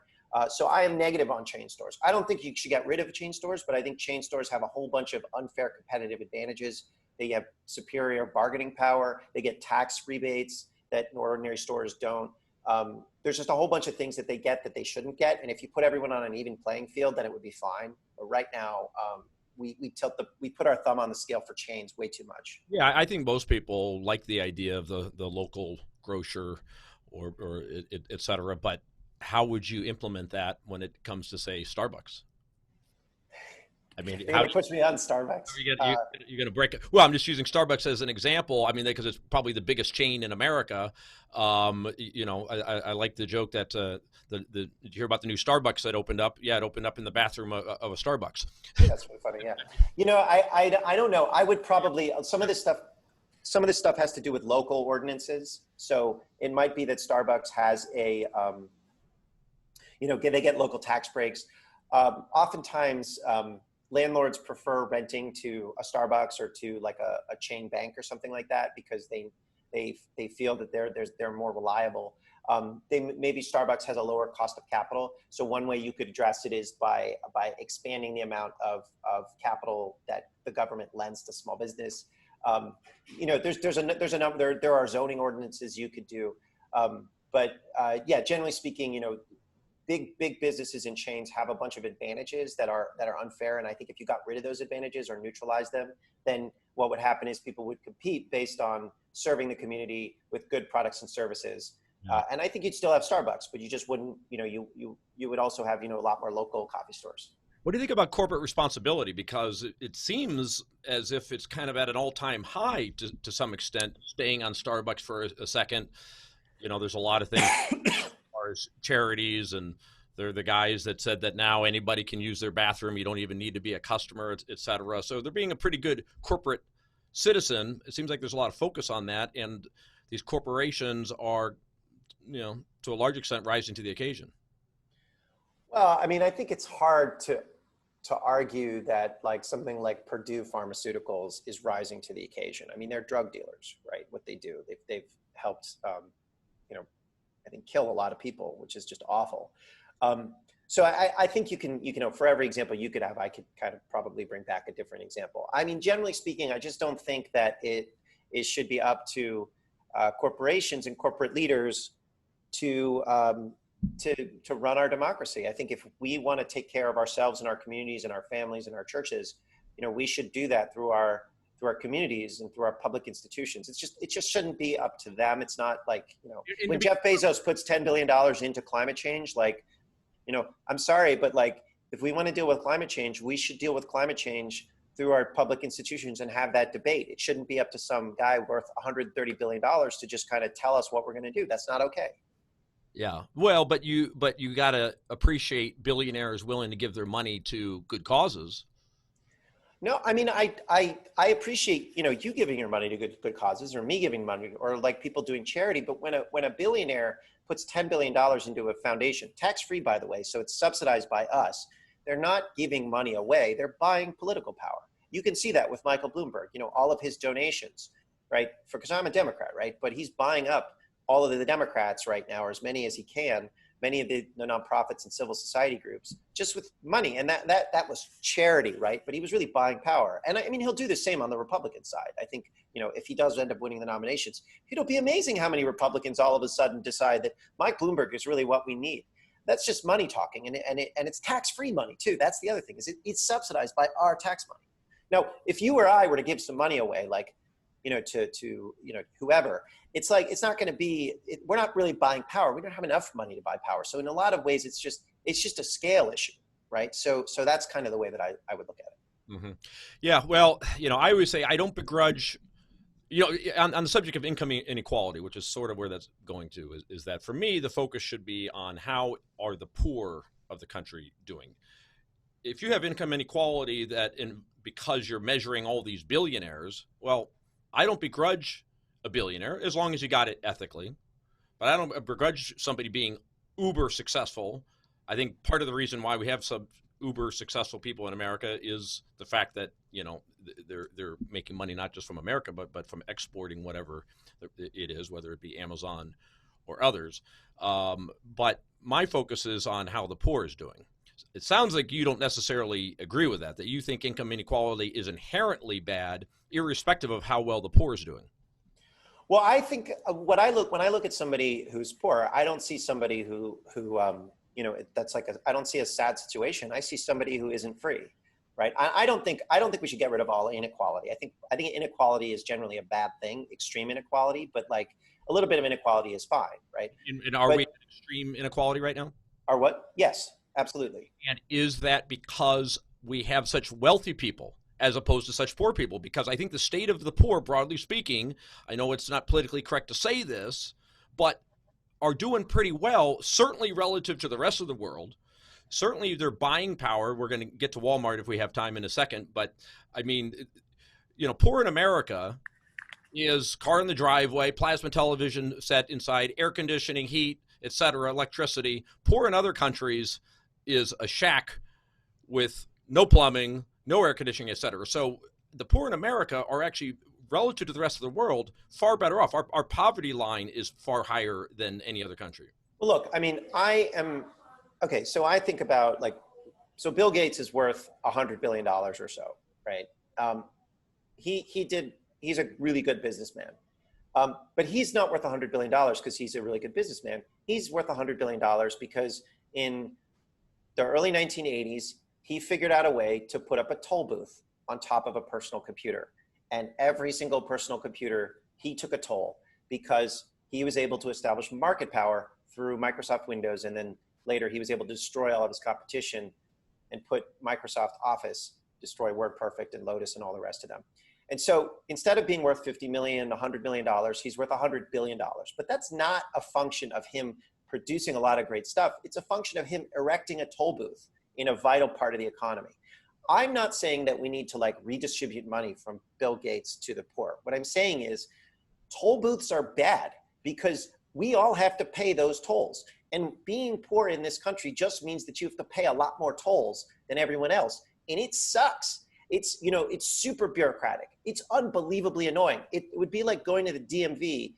So I am negative on chain stores. I don't think you should get rid of chain stores, but I think chain stores have a whole bunch of unfair competitive advantages. They have superior bargaining power. They get tax rebates that ordinary stores don't. There's just a whole bunch of things that they get that they shouldn't get. And if you put everyone on an even playing field, then it would be fine. But right now, we put our thumb on the scale for chains way too much. Yeah, I think most people like the idea of the local grocer or et cetera. But how would you implement that when it comes to, say, Starbucks? I mean, You're going to push me on Starbucks? You're going to break it. Well, I'm just using Starbucks as an example. I mean, because it's probably the biggest chain in America. I like the joke that did you hear about the new Starbucks that opened up? Yeah, it opened up in the bathroom of a Starbucks. Yeah, that's really funny. Yeah, I don't know. I would probably some of this stuff has to do with local ordinances. So it might be that Starbucks has a they get local tax breaks. Oftentimes. Landlords prefer renting to a Starbucks or to like a chain bank or something like that because they feel that they're more reliable. Maybe Starbucks has a lower cost of capital. So one way you could address it is by expanding the amount of capital that the government lends to small business. There are zoning ordinances you could do. Generally speaking, big businesses and chains have a bunch of advantages that are unfair. And I think if you got rid of those advantages or neutralize them, then what would happen is people would compete based on serving the community with good products and services. And I think you'd still have Starbucks, but you just wouldn't, you would also have, a lot more local coffee stores. What do you think about corporate responsibility? Because it seems as if it's kind of at an all-time high to some extent, staying on Starbucks for a second. There's a lot of things as charities, and they're the guys that said that now anybody can use their bathroom. You don't even need to be a customer, et cetera. So they're being a pretty good corporate citizen. It seems like there's a lot of focus on that. And these corporations are, to a large extent rising to the occasion. Well, I mean, I think it's hard to argue that like something like Purdue Pharmaceuticals is rising to the occasion. I mean, they're drug dealers, right? What they do, they've helped, I think kill a lot of people, which is just awful. So I think you can, for every example you could have, I could kind of probably bring back a different example. I mean, generally speaking, I just don't think that it should be up to corporations and corporate leaders to run our democracy. I think if we want to take care of ourselves and our communities and our families and our churches, we should do that through our communities and through our public institutions. It just shouldn't be up to them. It's not like, when Jeff Bezos puts $10 billion into climate change, like, I'm sorry, but like, if we want to deal with climate change, we should deal with climate change through our public institutions and have that debate. It shouldn't be up to some guy worth $130 billion to just kind of tell us what we're going to do. That's not okay. Yeah. Well, but you got to appreciate billionaires willing to give their money to good causes. No, I mean, I appreciate, you giving your money to good causes, or me giving money, or like people doing charity. But when a billionaire puts $10 billion into a foundation, tax-free, by the way, so it's subsidized by us, they're not giving money away. They're buying political power. You can see that with Michael Bloomberg, all of his donations, right? Because I'm a Democrat, right? But he's buying up all of the Democrats right now, or as many as he can, many of the nonprofits and civil society groups, just with money. And that was charity, right? But he was really buying power. And I mean, he'll do the same on the Republican side. I think, if he does end up winning the nominations, it'll be amazing how many Republicans all of a sudden decide that Mike Bloomberg is really what we need. That's just money talking. And it's tax-free money too. That's the other thing, is it's subsidized by our tax money. Now, if you or I were to give some money away, like, to whoever, it's like, it's not going to be, we're not really buying power. We don't have enough money to buy power. So in a lot of ways, it's just a scale issue, right? So that's kind of the way that I would look at it. Mm-hmm. Yeah. Well, I always say I don't begrudge, on the subject of income inequality, which is sort of where that's going to, is that for me, the focus should be on how are the poor of the country doing. If you have income inequality because you're measuring all these billionaires, well, I don't begrudge a billionaire as long as you got it ethically. but I don't begrudge somebody being uber successful. I think part of the reason why we have some uber successful people in America is the fact that, you know, they're making money not just from America, but from exporting whatever it is, whether it be Amazon or others. But my focus is on how the poor is doing. It sounds like you don't necessarily agree with that, that you think income inequality is inherently bad, irrespective of how well the poor is doing. Well, I think when I look at somebody who's poor, I don't see somebody who you know, that's like I don't see a sad situation. I see somebody who isn't free, right? I don't think we should get rid of all inequality. I think inequality is generally a bad thing, extreme inequality, but like a little bit of inequality is fine, right? And are we at extreme inequality right now? Are what? Yes, absolutely. And is that because we have such wealthy people as opposed to such poor people? Because I think the state of the poor, broadly speaking, I know it's not politically correct to say this, but are doing pretty well, certainly relative to the rest of the world. Certainly their buying power, we're going to get to Walmart if we have time in a second, but I mean, you know, poor in America is car in the driveway, plasma television set inside, air conditioning, heat, etc., electricity. Poor in other countries is a shack with no plumbing, no air conditioning, etc. So the poor in America are actually, relative to the rest of the world, far better off. Our poverty line is far higher than any other country. Well, look, I mean, okay, so I think about like, so Bill Gates is worth $100 billion or so, right? He's a really good businessman. But he's not worth $100 billion because he's a really good businessman. He's worth $100 billion because in the early 1980s, he figured out a way to put up a toll booth on top of a personal computer. And every single personal computer, he took a toll because he was able to establish market power through Microsoft Windows. And then later he was able to destroy all of his competition and put Microsoft Office, destroy WordPerfect and Lotus and all the rest of them. And so instead of being worth 50 million, $100 million, he's worth $100 billion. But that's not a function of him producing a lot of great stuff. It's a function of him erecting a toll booth in a vital part of the economy. I'm not saying that we need to like redistribute money from Bill Gates to the poor. What I'm saying is toll booths are bad because we all have to pay those tolls. And being poor in this country just means that you have to pay a lot more tolls than everyone else. And it sucks. It's, you know, it's super bureaucratic. It's unbelievably annoying. It would be like going to the DMV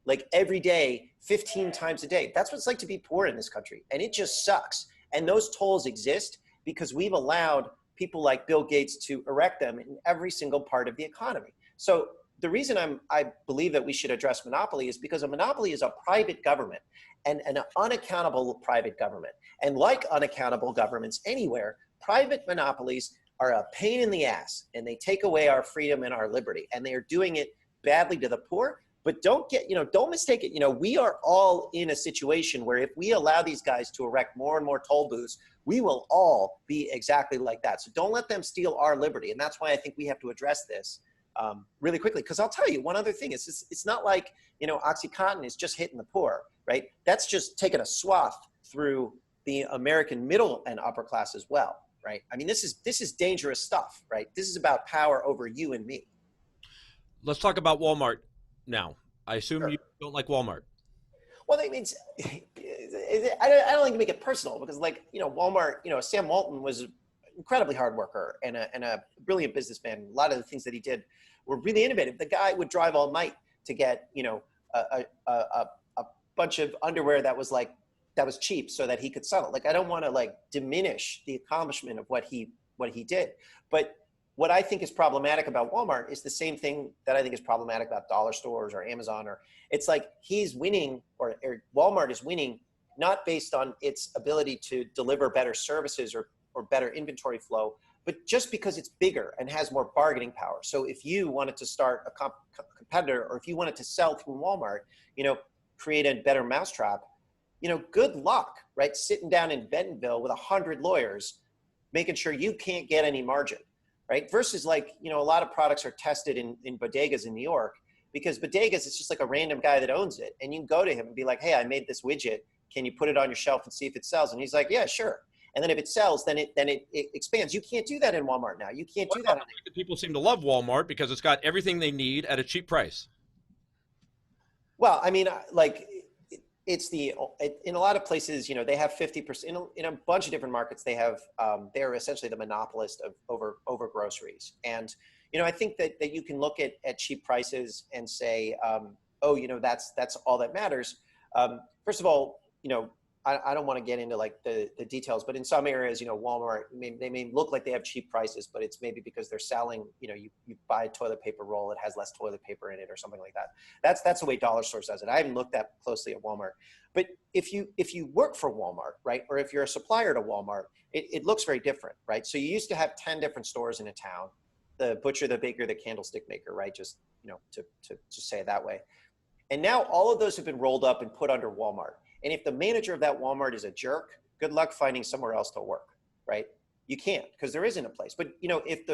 like every day, 15 times a day. That's what it's like to be poor in this country. And it just sucks. And those tolls exist because we've allowed people like Bill Gates to erect them in every single part of the economy. So the reason I believe that we should address monopoly is because a monopoly is a private government and an unaccountable private government. And like unaccountable governments anywhere, private monopolies are a pain in the ass and they take away our freedom and our liberty. And they are doing it badly to the poor. But don't mistake it. You know, we are all in a situation where if we allow these guys to erect more and more toll booths, we will all be exactly like that. So don't let them steal our liberty. And that's why I think we have to address this really quickly. Because I'll tell you one other thing. It's not like, you know, OxyContin is just hitting the poor, right? That's just taking a swath through the American middle and upper class as well, right? I mean, this is dangerous stuff, right? This is about power over you and me. Let's talk about Walmart now. I assume Sure. you don't like Walmart. Well, I mean, I don't think to make it personal because, like, you know, Walmart, you know, Sam Walton was an incredibly hard worker and a brilliant businessman. A lot of the things that he did were really innovative. The guy would drive all night to get, you know, a bunch of underwear that was cheap so that he could sell it. Like, I don't want to like diminish the accomplishment of what he did, but what I think is problematic about Walmart is the same thing that I think is problematic about dollar stores or Amazon. Or it's like he's winning or Walmart is winning not based on its ability to deliver better services or better inventory flow, but just because it's bigger and has more bargaining power. So if you wanted to start a competitor or if you wanted to sell through Walmart, you know, create a better mousetrap, you know, good luck, right? Sitting down in Bentonville with 100 lawyers, making sure you can't get any margin. Right? Versus like, you know, a lot of products are tested in bodegas in New York because bodegas, it's just like a random guy that owns it. And you can go to him and be like, hey, I made this widget. Can you put it on your shelf and see if it sells? And he's like, yeah, sure. And then if it sells, then it expands. You can't do that in Walmart now. You can't do that. People seem to love Walmart because it's got everything they need at a cheap price. Well, I mean, like in a lot of places, they have 50% in a bunch of different markets. They have, they're essentially the monopolist of over groceries. And, I think that you can look at cheap prices and say, oh, that's all that matters. First of all, I don't want to get into like the details, but in some areas, Walmart, they may look like they have cheap prices, but it's maybe because they're selling, you buy a toilet paper roll, it has less toilet paper in it or something like that. That's the way Dollar Store does it. I haven't looked that closely at Walmart, but if you work for Walmart, right, or if you're a supplier to Walmart, it looks very different, right? So you used to have 10 different stores in a town, the butcher, the baker, the candlestick maker, right? Just, to say it that way. And now all of those have been rolled up and put under Walmart. And if the manager of that Walmart is a jerk, good luck finding somewhere else to work, right? You can't, because there isn't a place. But if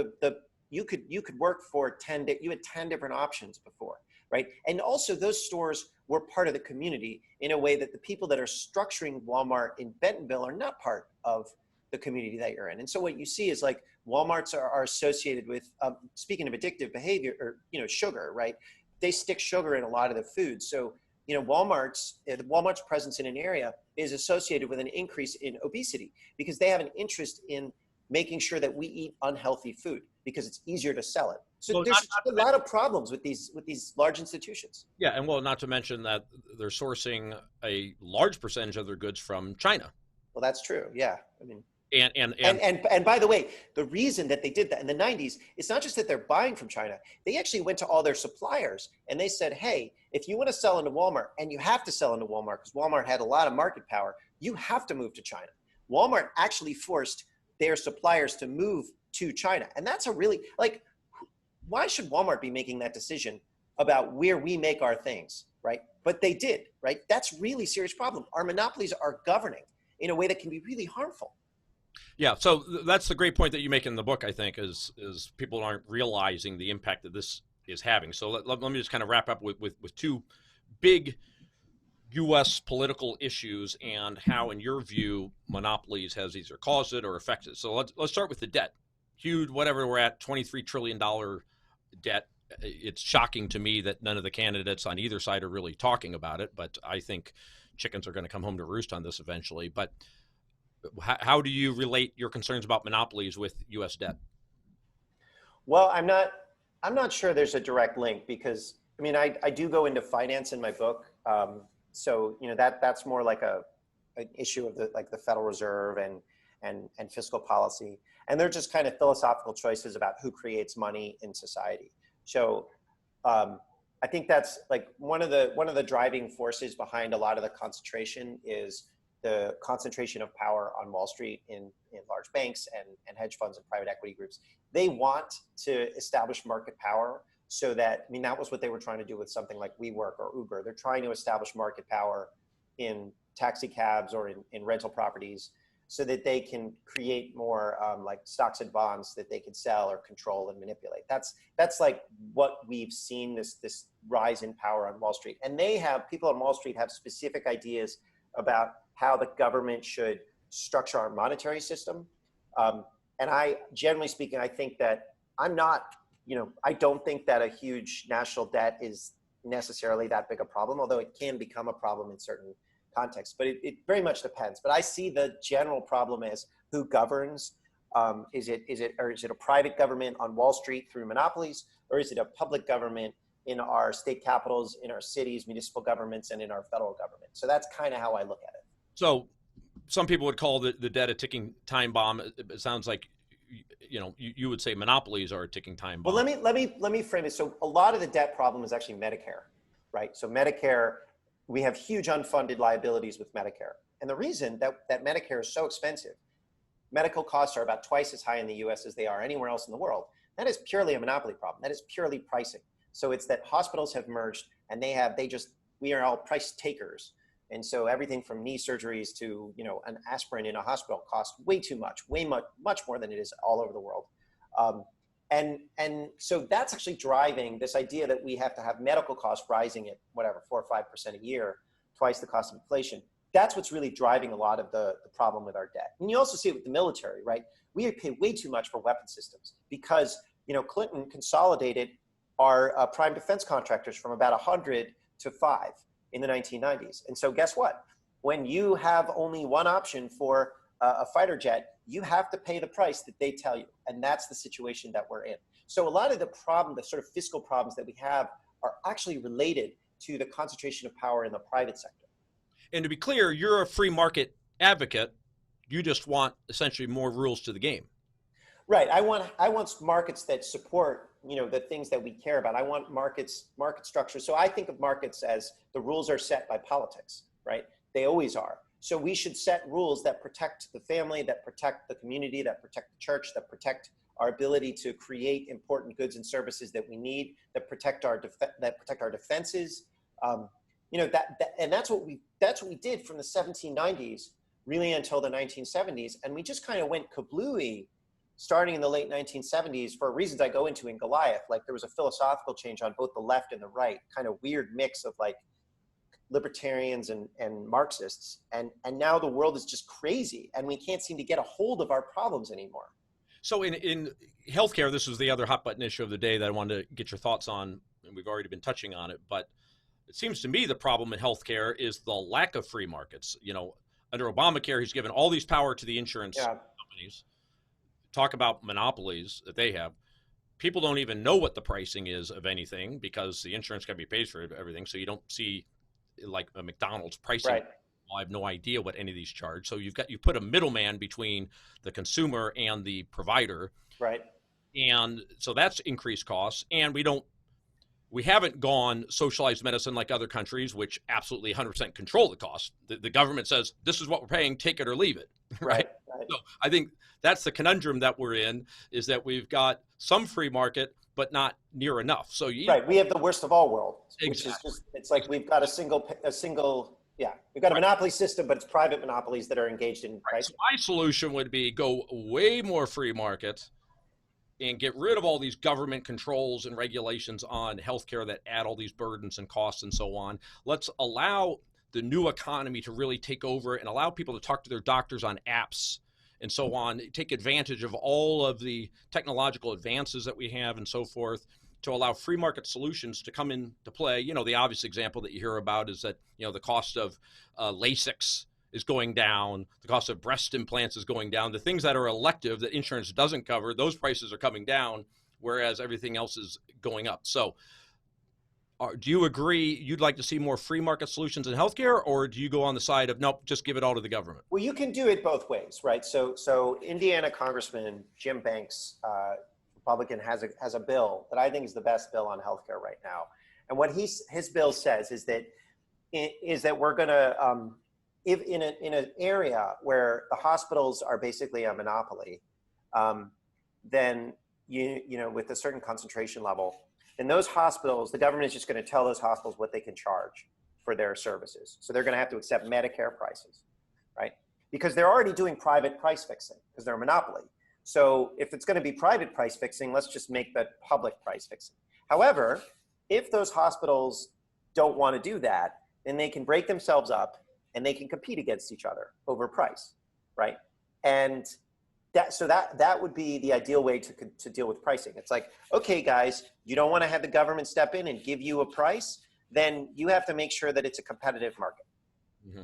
you could work for you had 10 different options before, right? And also those stores were part of the community in a way that the people that are structuring Walmart in Bentonville are not part of the community that you're in. And so what you see is like Walmarts are associated with, speaking of addictive behavior or, sugar, right? They stick sugar in a lot of the food. So, Walmart's presence in an area is associated with an increase in obesity because they have an interest in making sure that we eat unhealthy food because it's easier to sell it. So well, there's a lot of problems with these large institutions. Yeah, and not to mention that they're sourcing a large percentage of their goods from China. Well, that's true. Yeah, I mean. And by the way, the reason that they did that in the 90s, it's not just that they're buying from China. They actually went to all their suppliers and they said, hey, if you want to sell into Walmart, and you have to sell into Walmart because Walmart had a lot of market power, you have to move to China. Walmart actually forced their suppliers to move to China. And that's why should Walmart be making that decision about where we make our things, right? But they did, right? That's really serious problem. Our monopolies are governing in a way that can be really harmful. Yeah, so that's the great point that you make in the book, I think, is people aren't realizing the impact that this is having. So let me just kind of wrap up with two big U.S. political issues and how, in your view, monopolies has either caused it or affected it. So let's start with the debt. Huge, whatever we're at, $23 trillion debt. It's shocking to me that none of the candidates on either side are really talking about it, but I think chickens are going to come home to roost on this eventually. But how do you relate your concerns about monopolies with U.S. debt? Well, I'm not sure there's a direct link because I do go into finance in my book. So that's more like an issue of the Federal Reserve and fiscal policy, and they're just kind of philosophical choices about who creates money in society. So I think that's like one of the driving forces behind a lot of the concentration is the concentration of power on Wall Street in large banks and hedge funds and private equity groups. They want to establish market power so that, that was what they were trying to do with something like WeWork or Uber. They're trying to establish market power in taxi cabs or in rental properties so that they can create more like stocks and bonds that they can sell or control and manipulate. That's like what we've seen, this rise in power on Wall Street. And people on Wall Street have specific ideas about how the government should structure our monetary system. And generally speaking, I think that I don't think that a huge national debt is necessarily that big a problem, although it can become a problem in certain contexts, but it very much depends. But I see the general problem as who governs. Is it a private government on Wall Street through monopolies, or is it a public government in our state capitals, in our cities, municipal governments, and in our federal government? So that's kind of how I look at it. So some people would call the debt a ticking time bomb. It sounds like you would say monopolies are a ticking time bomb. Well, let me frame it. So a lot of the debt problem is actually Medicare, right? So Medicare, we have huge unfunded liabilities with Medicare. And the reason that Medicare is so expensive, medical costs are about twice as high in the US as they are anywhere else in the world. That is purely a monopoly problem. That is purely pricing. So it's that hospitals have merged and we are all price takers. And so everything from knee surgeries to, an aspirin in a hospital costs way too much, much more than it is all over the world. And so that's actually driving this idea that we have to have medical costs rising at 4 or 5% a year, twice the cost of inflation. That's what's really driving a lot of the problem with our debt. And you also see it with the military, right? We pay way too much for weapon systems because, Clinton consolidated our prime defense contractors from about 100 to 5. in the 1990s. And so guess what? When you have only one option for a fighter jet, you have to pay the price that they tell you. And that's the situation that we're in. So a lot of the sort of fiscal problems that we have are actually related to the concentration of power in the private sector. And to be clear, you're a free market advocate. You just want essentially more rules to the game. Right. I want markets that support, the things that we care about. I want market structure. So I think of markets as the rules are set by politics, right? They always are. So we should set rules that protect the family, that protect the community, that protect the church, that protect our ability to create important goods and services that we need, that protect our defenses. And that's what we did from the 1790s really until the 1970s, and we just kind of went kablooey starting in the late 1970s for reasons I go into in Goliath. Like there was a philosophical change on both the left and the right, kind of weird mix of like libertarians and Marxists, and now the world is just crazy, and we can't seem to get a hold of our problems anymore. So in healthcare, this was the other hot button issue of the day that I wanted to get your thoughts on, and we've already been touching on it, but it seems to me the problem in healthcare is the lack of free markets. Under Obamacare, he's given all these power to the insurance companies. Talk about monopolies that they have. People don't even know what the pricing is of anything because the insurance company pays for everything. So you don't see like a McDonald's pricing. Right. Well, I have no idea what any of these charge. So you put a middleman between the consumer and the provider. Right. And so that's increased costs. And we haven't gone socialized medicine like other countries, which absolutely 100% control the cost. The government says, this is what we're paying, take it or leave it. Right. So I think that's the conundrum that we're in, is that we've got some free market, but not near enough. So we have the worst of all worlds, exactly. Which is just, it's like we've got we've got a monopoly system, but it's private monopolies that are engaged in pricing. So my solution would be go way more free market and get rid of all these government controls and regulations on healthcare that add all these burdens and costs and so on. Let's allow the new economy to really take over and allow people to talk to their doctors on apps and so on, take advantage of all of the technological advances that we have and so forth, to allow free market solutions to come into play. The obvious example that you hear about is that, the cost of LASIK is going down, the cost of breast implants is going down. The things that are elective that insurance doesn't cover, those prices are coming down, whereas everything else is going up. So do you agree you'd like to see more free market solutions in healthcare, or do you go on the side of, nope, just give it all to the government? Well, you can do it both ways, right? So Indiana Congressman Jim Banks, Republican, has a bill that I think is the best bill on healthcare right now. And what his bill says is that we're going to, if in an area where the hospitals are basically a monopoly, then with a certain concentration level, then those hospitals, the government is just going to tell those hospitals what they can charge for their services. So they're going to have to accept Medicare prices, right? Because they're already doing private price fixing because they're a monopoly. So if it's going to be private price fixing, let's just make that public price fixing. However, if those hospitals don't want to do that, then they can break themselves up and they can compete against each other over price, right? And that would be the ideal way to deal with pricing. It's like, okay, guys, you don't want to have the government step in and give you a price, then you have to make sure that it's a competitive market. Mm-hmm.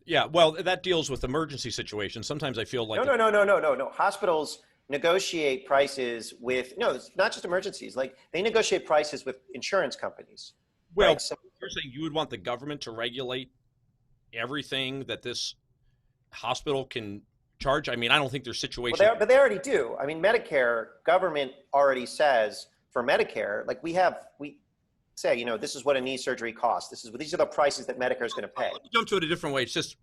Yeah, well, that deals with emergency situations. Sometimes I feel like no. Hospitals negotiate prices with it's not just emergencies. Like they negotiate prices with insurance companies. Well, right? So you're saying you would want the government to regulate everything that this hospital can charge? I mean, I don't think there's situations. Well, but they already do. I mean, Medicare, government already says for Medicare, like we say, this is what a knee surgery costs. These are the prices that Medicare is going to pay. Let me jump to it a different way. It's just,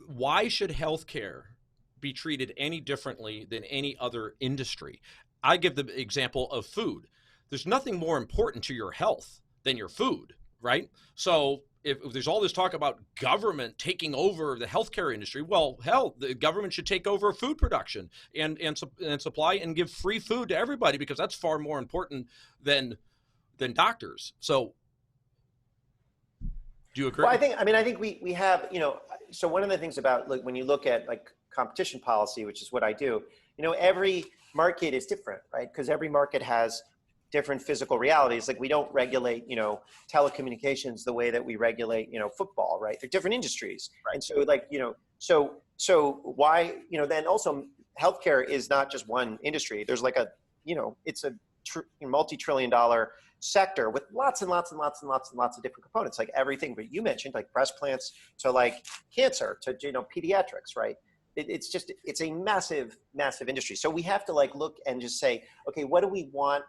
why should healthcare be treated any differently than any other industry? I give the example of food. There's nothing more important to your health than your food, right? So if there's all this talk about government taking over the healthcare industry, well, hell, the government should take over food production and supply and give free food to everybody, because that's far more important than doctors. So do you agree? Well, I think we have, so one of the things about when you look at like competition policy, which is what I do, every market is different, right? Because every market has different physical realities. Like we don't regulate, telecommunications the way that we regulate, football, right? They're different industries. Right. And so like, so why, then also healthcare is not just one industry. There's like it's a multi-trillion dollar sector with lots and lots and lots and lots and lots of different components, like everything that you mentioned, like breast plants to like cancer to, pediatrics, right? It's a massive, massive industry. So we have to like look and just say, okay, what do we want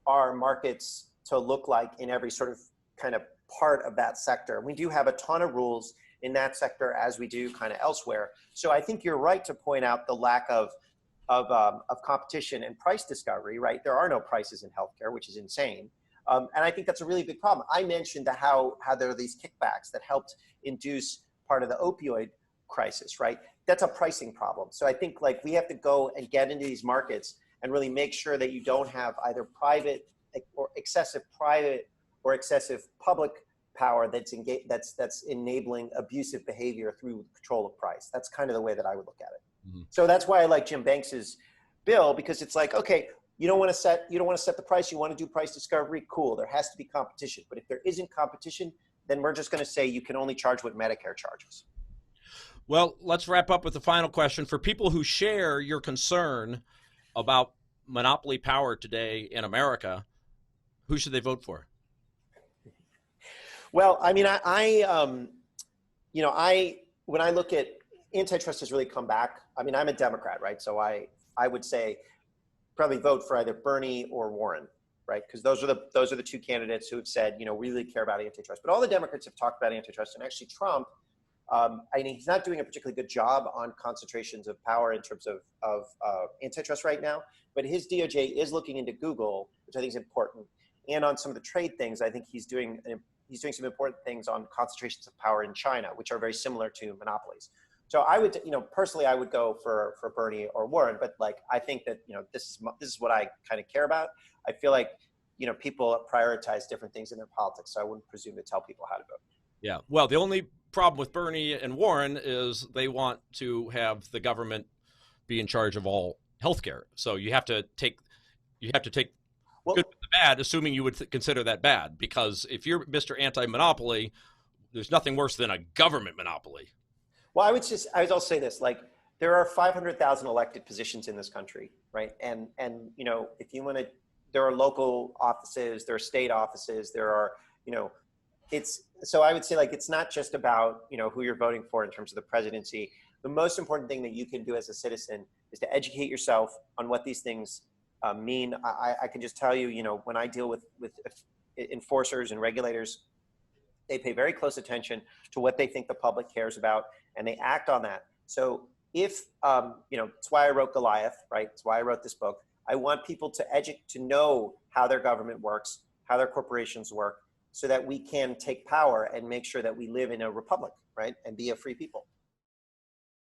our markets to look like in every sort of kind of part of that sector? We do have a ton of rules in that sector as we do kind of elsewhere. So I think you're right to point out the lack of competition and price discovery, right? There are no prices in healthcare, which is insane. And I think that's a really big problem. I mentioned how there are these kickbacks that helped induce part of the opioid crisis, right? That's a pricing problem. So I think like we have to go and get into these markets and really make sure that you don't have either private or excessive private or excessive public power that's enabling abusive behavior through control of price. That's kind of the way that I would look at it. Mm-hmm. So that's why I like Jim Banks's bill, because it's like, okay, you don't want to set the price. You want to do price discovery. Cool. There has to be competition. But if there isn't competition, then we're just going to say you can only charge what Medicare charges. Well, let's wrap up with the final question. For people who share your concern about monopoly power today in America, who should they vote for? Well, I mean, when I look at antitrust has really come back. I mean, I'm a Democrat, right? So I would say probably vote for either Bernie or Warren, right? Because those are the two candidates who have said, we really care about antitrust. But all the Democrats have talked about antitrust, and actually Trump, I mean, he's not doing a particularly good job on concentrations of power in terms of antitrust right now. But his DOJ is looking into Google, which I think is important, and on some of the trade things. I think he's doing some important things on concentrations of power in China, which are very similar to monopolies. So I would, personally, I would go for Bernie or Warren, but like I think that this is what I kind of care about. I feel like people prioritize different things in their politics, so I wouldn't presume to tell people how to vote. Yeah, well, the only problem with Bernie and Warren is they want to have the government be in charge of all healthcare. So you have to take well, good with the bad, assuming you would consider that bad, because if you're Mr. Anti-Monopoly, there's nothing worse than a government monopoly. Well, I would also say this, like there are 500,000 elected positions in this country, right? And if you want to, there are local offices, there are state offices, there are, so I would say like, it's not just about, who you're voting for in terms of the presidency. The most important thing that you can do as a citizen is to educate yourself on what these things mean. I can just tell you, when I deal with enforcers and regulators, they pay very close attention to what they think the public cares about, and they act on that. So if, it's why I wrote Goliath, right? It's why I wrote this book. I want people to know how their government works, how their corporations work, so that we can take power and make sure that we live in a republic, right? And be a free people.